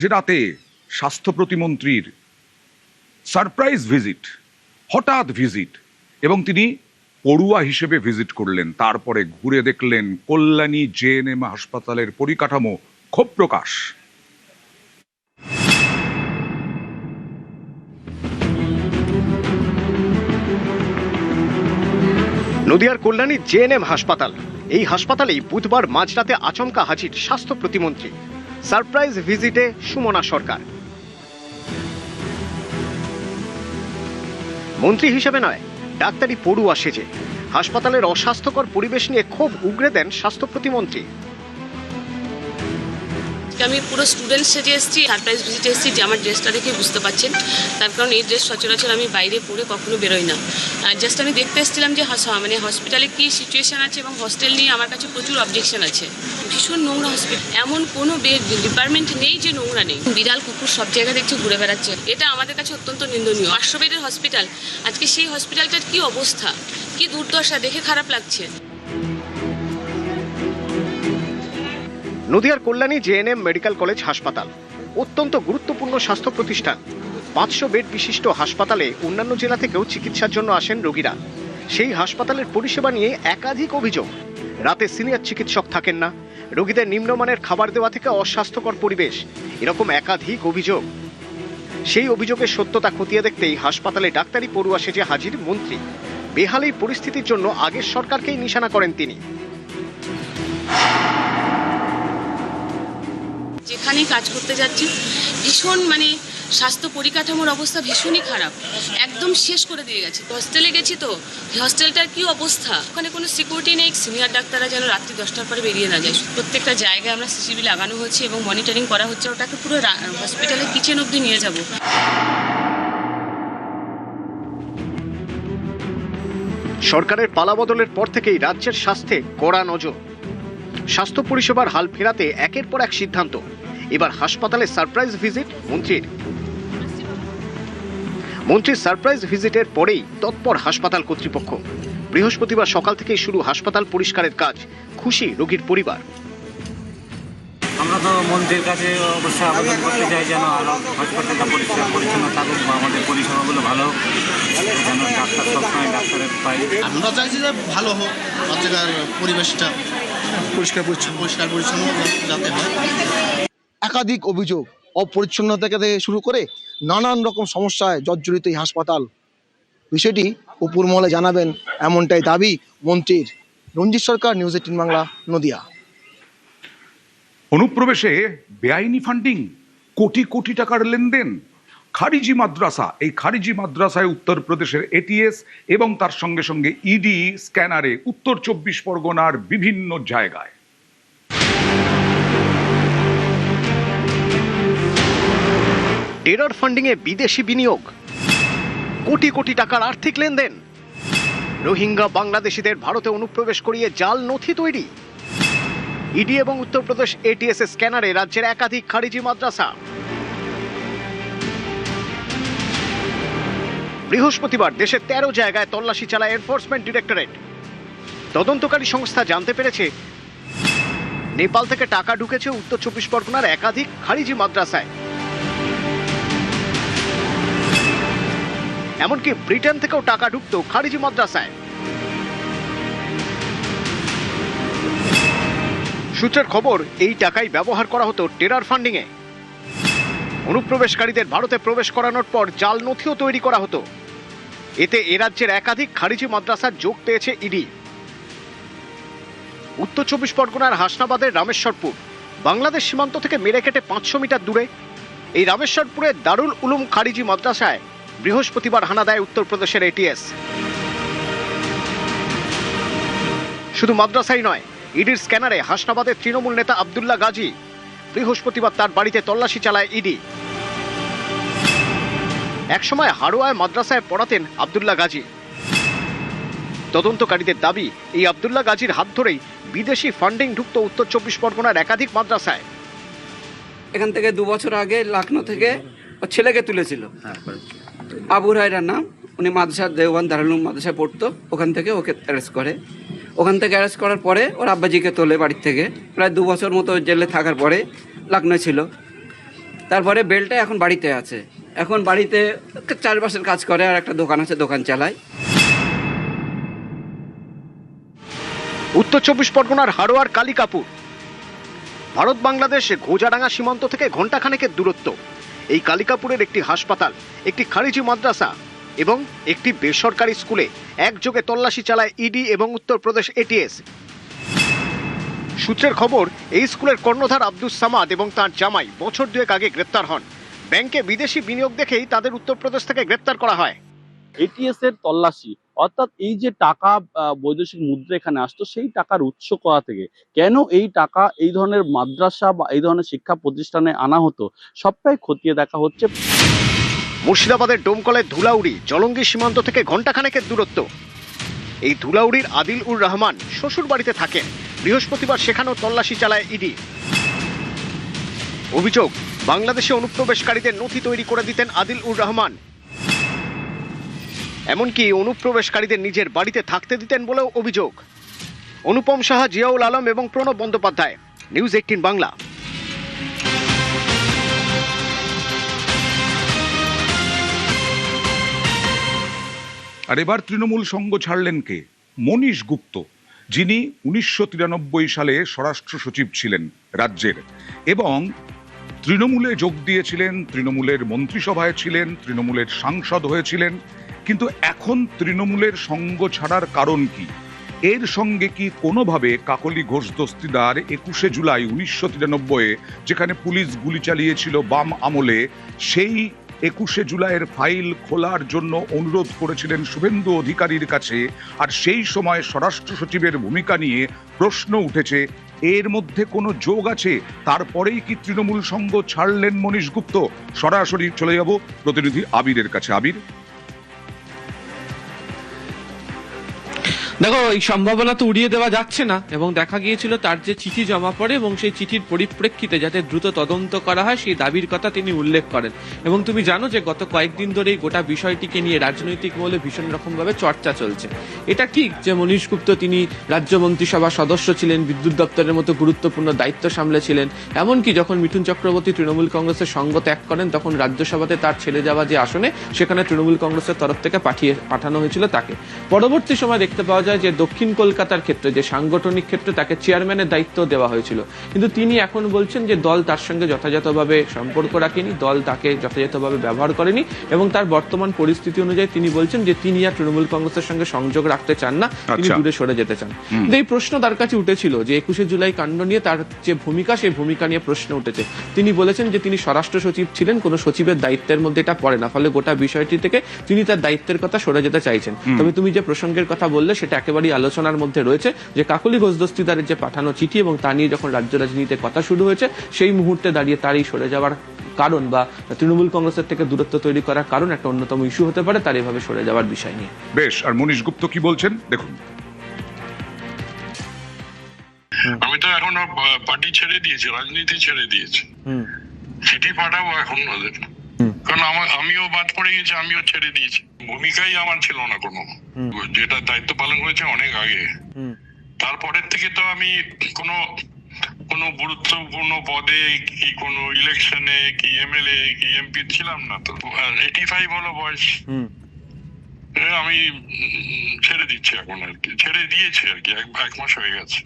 যে রাতে স্বাস্থ্য প্রতিমন্ত্রীর সারপ্রাইজ ভিজিট, হঠাৎ ভিজিট, এবং তিনি পড়ুয়া হিসেবে ভিজিট করলেন, তারপরে ঘুরে দেখলেন কল্যাণী জেএনএম হাসপাতালের পরিকাঠামো, ক্ষোভ প্রকাশ। নদিয়ার কল্যাণী জেএনএম হাসপাতাল। এই হাসপাতালেই বুধবার মাঝরাতে আচমকা হাজির স্বাস্থ্য প্রতিমন্ত্রী। সারপ্রাইজ ভিজিটে সুমনা সরকার। মন্ত্রী হিসেবে নয়, ডাক্তারি পড়ুয়া সেজে হাসপাতালের অস্বাস্থ্যকর পরিবেশ নিয়ে ক্ষোভ উগরে দেন স্বাস্থ্য প্রতিমন্ত্রী। আমি পুরো স্টুডেন্ট সেজে এসেছি, সারপ্রাইজ ভিজিটে এসেছি, যে আমার ড্রেসটা দেখে বুঝতে পারছেন। তার কারণ এই ড্রেস সচরাচর আমি বাইরে পরে কখনো বেরোই না। জাস্ট আমি দেখতে এসেছিলাম যে মানে হসপিটালে কী সিচুয়েশান আছে, এবং হস্টেল নিয়ে আমার কাছে প্রচুর অবজেকশন আছে। ভীষণ নোংরা হসপিটাল, এমন কোনো ডিপার্টমেন্ট নেই যে নোংরা নেই। বিড়াল কুকুর সব জায়গায় দেখছি ঘুরে বেড়াচ্ছে, এটা আমাদের কাছে অত্যন্ত নিন্দনীয়। 500 বেডের হসপিটাল, আজকে সেই হসপিটালটার কী অবস্থা, কী দুর্দশা, দেখে খারাপ লাগছে। নদিয়ার কল্যাণী জেএনএম মেডিকেল কলেজ হাসপাতাল অত্যন্ত গুরুত্বপূর্ণ স্বাস্থ্য প্রতিষ্ঠান। 500 বেড বিশিষ্ট হাসপাতালে অন্যান্য জেলা থেকেও চিকিৎসার জন্য আসেন রোগীরা। সেই হাসপাতালের পরিষেবা নিয়ে একাধিক অভিযোগ। রাতে সিনিয়র চিকিৎসক থাকেন না, রোগীদের নিম্নমানের খাবার দেওয়া থেকে অস্বাস্থ্যকর পরিবেশ, এরকম একাধিক অভিযোগ। সেই অভিযোগের সত্যতা খতিয়ে দেখতেই হাসপাতালে ডাক্তারি পড়ুয়া সেজে হাজির মন্ত্রী। বেহাল এই পরিস্থিতির জন্য আগের সরকারকেই নিশানা করেন তিনি। যেখানেই কাজ করতে যাচ্ছি ভীষণ স্বাস্থ্য পরিকাঠামোর অবস্থা ভীষণই খারাপ, একদম শেষ করে দিয়ে গেছে। হস্টেলে গেছি তো, হস্টেলটার কি অবস্থা, ওখানে কোনো সিকিউরিটি নেই। সিনিয়র ডাক্তাররা যেন রাত্রি 10টার পরে বেরিয়ে না যায়। প্রত্যেকটা জায়গায় আমরা সিসিটিভি লাগানো হচ্ছে এবং মনিটরিং করা হচ্ছে। ওটাকে পুরো হসপিটালের কিচেন অবধি নিয়ে যাব। সরকারের পালাবদলের পর থেকেই রাজ্যের স্বাস্থ্যে কড়া নজর। স্বাস্থ্য পরিষেবার হাল ফেরাতে একের পর এক সিদ্ধান্ত। এবার হাসপাতালে সারপ্রাইজ ভিজিট মন্ত্রীর সারপ্রাইজ ভিজিটের পরেই তৎপর হাসপাতাল কর্তৃপক্ষ। বৃহস্পতিবার সকাল থেকেই শুরু হাসপাতাল পরিষ্কারের কাজ। খুশি রোগীর পরিবার। আমরা তো মন্ত্রীর কাছে অবশ্যই আবেদন করতে চাই যেন আরও হাসপাতালটা পরিষ্কার পরিচ্ছন্ন থাকুক, আমাদের পরিষেবাগুলো ভালো হোক, যেন ডাক্তার সবসময় ডাক্তারের পাই। আমরা চাইছি যে ভালো হোক, বাচ্চাদের পরিবেশটা পরিষ্কার পরিচ্ছন্ন যাতে হয়। একাধিক অভিযোগ, অপরিচ্ছন্নতা থেকে শুরু করে নানান রকম সমস্যায় জর্জরিত এই হাসপাতাল। বিষয়টি উপর মহলে জানাবেন, এমনটাই দাবি মন্ত্রীর। রঞ্জিত সরকার, নিউজ 18 বাংলা, নদিয়া। অনুপ্রবেশে বেআইনি ফান্ডিং, কোটি কোটি টাকার লেনদেন, খারিজি মাদ্রাসা। এই খারিজি মাদ্রাসায় উত্তরপ্রদেশের এটিএস এবং তার সঙ্গে সঙ্গে ইডি স্ক্যানারে উত্তর 24 পরগনার বিভিন্ন জায়গায়। টেরর ফান্ডিংয়ে বিদেশি বিনিয়োগ, কোটি কোটি টাকার আর্থিক লেনদেন, রোহিঙ্গা বাংলাদেশিদের ভারতে অনুপ্রবেশ করিয়ে জাল নথি তৈরি, ইডি এবং উত্তরপ্রদেশ এটিএস স্ক্যানারে রাজ্যের একাধিক খারিজি মাদ্রাসা। বৃহস্পতিবার দেশের 13 জায়গায় তল্লাশি চালায় এনফোর্সমেন্ট ডিরেক্টরেট। তদন্তকারী সংস্থা জানতে পেরেছে নেপাল থেকে টাকা ঢুকেছে উত্তর 24 পরগনার একাধিক খারিজি মাদ্রাসায়। এমনকি ব্রিটেন থেকেও টাকা ঢুকতো খারিজি মাদ্রাসায়। সূত্রের খবর, এই টাকাই ব্যবহার করা হতো টেরর ফান্ডিংয়ে। অনুপ্রবেশকারীদের ভারতে প্রবেশ করানোর পর জাল নথিও তৈরি করা হতো। এতে এ রাজ্যের একাধিক খারিজি মাদ্রাসার যোগ পেয়েছে ইডি। উত্তর 24 পরগনার হাসনাবাদের রামেশ্বরপুর, বাংলাদেশ সীমান্ত থেকে মেরে কেটে 500 মিটার দূরে এই রামেশ্বরপুরের দারুল উলুম খারিজি মাদ্রাসায় বৃহস্পতিবার হানা দেয় উত্তরপ্রদেশের এটিএস। শুধু মাদ্রাসাই নয়, ইডির স্ক্যানারে হাসনাবাদের তৃণমূল নেতা আব্দুল্লাহ গাজী। বৃহস্পতিবার তার বাড়িতে তল্লাশি চালায় ইডি। একসময় হারোয়ায় মাদ্রাসায় পড়াতেন আব্দুল্লাহ গাজী। তদন্তকারীদের দাবি, এই আব্দুল্লাহ গাজীর হাত ধরেই বিদেশি ফান্ডিং ঢুকত উত্তর 24 পরগনার একাধিক মাদ্রাসায়। এখান থেকে 2 বছর আগে লখনৌ থেকে ওর ছেলেকে তুলেছিল, আবু রায়রার নাম। উনি মাদ্রাসা দেওবান দারুল উলুম মাদ্রাসায় পড়তো, ওখান থেকে ওকে অ্যারেস্ট করে। ওখান থেকে অ্যারেস্ট করার পরে ওর আব্বাজিকে তোলে বাড়ির থেকে। প্রায় 2 বছর মতো জেলে থাকার পরে লখনৌ ছিল। তারপরে বেলটা এখন বাড়িতে আছে, এখন বাড়িতে চারপাশের কাজ করে, আর একটা দোকান আছে, দোকান চালায়। উত্তর 24 পরগনার হাড়োয়ার কালিকাপুর ভারত বাংলাদেশ ঘোজাডাঙ্গা সীমান্ত থেকে ঘণ্টাখানেকের দূরত্ব। এই কালিকাপুরের একটি হাসপাতাল, একটি খারিজি মাদ্রাসা এবং একটি বেসরকারি স্কুলে একযোগে তল্লাশি চালায় ইডি এবং উত্তরপ্রদেশ এটিএস। সূত্রের খবর, এই স্কুলের কর্ণধার আব্দুস সামাদ এবং তার জামাই বছর দুয়েক আগে গ্রেপ্তার হন। ব্যাংকে বিদেশি বিনিয়োগ দেখেই তাদের উত্তরপ্রদেশ থেকে গ্রেপ্তার করা হয়। এটিএস এর তল্লাশি, অর্থাৎ এই যে টাকা বৈদেশিক মুদ্রা এখানে আসতো, সেই টাকার উৎস কোথা থেকে, কেন এই টাকা এই ধরনের মাদ্রাসা বা এই ধরনের শিক্ষা প্রতিষ্ঠানে আনা হতো, সবটাই খতিয়ে দেখা হচ্ছে। মুর্শিদাবাদের ডোমকলের ধুলাউড়ি জলঙ্গি সীমান্ত থেকে ঘণ্টাখানেকের দূরত্ব। এই ধুলাউড়ির আদিল উর রহমান শ্বশুর বাড়িতে থাকেন। বৃহস্পতিবার সেখানেও তল্লাশি চালায় ইডি। অভিযোগ, বাংলাদেশে অনুপ্রবেশকারীদের নথি তৈরি করে দিতেন আদিল উর রহমান, এমনকি অনুপ্রবেশকারীদের নিজের বাড়িতে থাকতে দিতেন বলেও অভিযোগ। অনুপম সাহা, জিয়াউল আলম এবং প্রণব বন্দ্যোপাধ্যায়, নিউজ 18 বাংলা। আর এবার তৃণমূল সঙ্গ ছাড়লেন কে? মনীশ গুপ্ত, যিনি 1993 সালে স্বরাষ্ট্র সচিব ছিলেন রাজ্যের এবং তৃণমূলে যোগ দিয়েছিলেন, তৃণমূলের মন্ত্রিসভায় ছিলেন, তৃণমূলের সাংসদ হয়েছিলেন, কিন্তু এখন তৃণমূলের সঙ্গ ছাড়ার কারণ কি? এর সঙ্গে কি কোনোভাবে কাকলি ঘোষ দস্তিদার 21শে জুলাই 1993 যেখানে পুলিশ গুলি চালিয়েছিল বাম আমলে, সেই 21শে জুলাইয়ের ফাইল খোলার জন্য অনুরোধ করেছিলেন শুভেন্দু অধিকারীর কাছে, আর সেই সময় স্বরাষ্ট্র সচিবের ভূমিকা নিয়ে প্রশ্ন উঠেছে, এর মধ্যে কোনো যোগ আছে? তারপরেই কি তৃণমূল সঙ্গ ছাড়লেন মনীশ গুপ্ত? সরাসরি চলে যাব প্রতিনিধি আবিরের কাছে। আবির, দেখো, এই সম্ভাবনা তো উড়িয়ে দেওয়া যাচ্ছে না, এবং দেখা গিয়েছিল তার যে চিঠি জমা পড়ে এবং সেই চিঠির পরিপ্রেক্ষিতে যাতে দ্রুত তদন্ত করা হয় সেই দাবির কথা তিনি উল্লেখ করেন। এবং তুমি জানো যে গত কয়েকদিন ধরে এই গোটা বিষয়টিকে নিয়ে রাজনৈতিক মহলে ভীষণ রকমভাবে চর্চা চলছে। এটা ঠিক যে মনীশ গুপ্ত তিনি রাজ্য মন্ত্রিসভার সদস্য ছিলেন, বিদ্যুৎ দপ্তরের মতো গুরুত্বপূর্ণ দায়িত্ব সামলেছিলেন, এমনকি যখন মিঠুন চক্রবর্তী তৃণমূল কংগ্রেসের সঙ্গ ত্যাগ করেন তখন রাজ্যসভাতে তার ছেড়ে যাওয়া যে আসনে, সেখানে তৃণমূল কংগ্রেসের তরফ থেকে পাঠানো হয়েছিল তাকে। পরবর্তী সময় দেখতে পাওয়া যায় যে দক্ষিণ কলকাতার ক্ষেত্রে, যে সাংগঠনিক ক্ষেত্রে তাকে চেয়ারম্যানের দায়িত্ব দেওয়া হয়েছিল, কিন্তু তিনি এখন বলছেন যে দল তার সঙ্গে যথাযথভাবে সম্পর্ক রাখেনি, দল তাকে যথাযথভাবে ব্যবহার করেনি, এবং তার বর্তমান পরিস্থিতি অনুযায়ী তিনি বলছেন যে তিনি আর তৃণমূল কংগ্রেসের সঙ্গে সংযোগ রাখতে চান না, তিনি দূরে সরে যেতে চান। এই প্রশ্ন তার কাছে উঠেছিল যে 21শে জুলাই কাণ্ড নিয়ে তার যে ভূমিকা, সেই ভূমিকা নিয়ে প্রশ্ন উঠেছে। তিনি বলেছেন যে তিনি স্বরাষ্ট্র সচিব ছিলেন, কোনো সচিবের দায়িত্বের মধ্যে এটা পড়ে না, ফলে গোটা বিষয়টি থেকে তিনি তার দায়িত্বের কথা সরে যেতে চাইছেন। তবে তুমি যে প্রসঙ্গের কথা বললে সেটা একেবারেই আলোচনার মধ্যে রয়েছে, যে কাকলি ঘোষ দস্তিদারের যে পাঠানো চিঠি এবং তা নিয়ে যখন রাজ্য রাজনীতিতে কথা শুরু হয়েছে, সেই মুহূর্তে দাঁড়িয়ে তার এই সরে যাওয়ার কারণ বা তৃণমূল কংগ্রেসের থেকে দূরত্ব তৈরি করার কারণ একটা অন্যতম ইস্যু হতে পারে তার এভাবে সরে যাওয়ার বিষয় নিয়ে। বেশ, আর মনীশ গুপ্ত কি বলছেন দেখুন। আমি তো এখন পার্টি ছেড়ে দিয়েছি, রাজনীতি ছেড়ে দিয়েছি। চিঠি পাঠাবো এখন ওদের, কারণ আমিও বাদ পড়ে গেছি, আমিও ছেড়ে দিয়েছি। ভূমিকাই আমার ছিল না কোনো, যেটা দায়িত্ব পালন করেছে অনেক আগে। তারপরের থেকে তো আমি কোনো গুরুত্বপূর্ণ পদে কি কোনো ইলেকশনে কি এমএলএ কি এমপি ছিলাম না। তো 85 হলো বয়স, আমি ছেড়ে দিচ্ছি এখন আর কি, ছেড়ে দিয়েছি আর কি, 1 মাস হয়ে গেছে।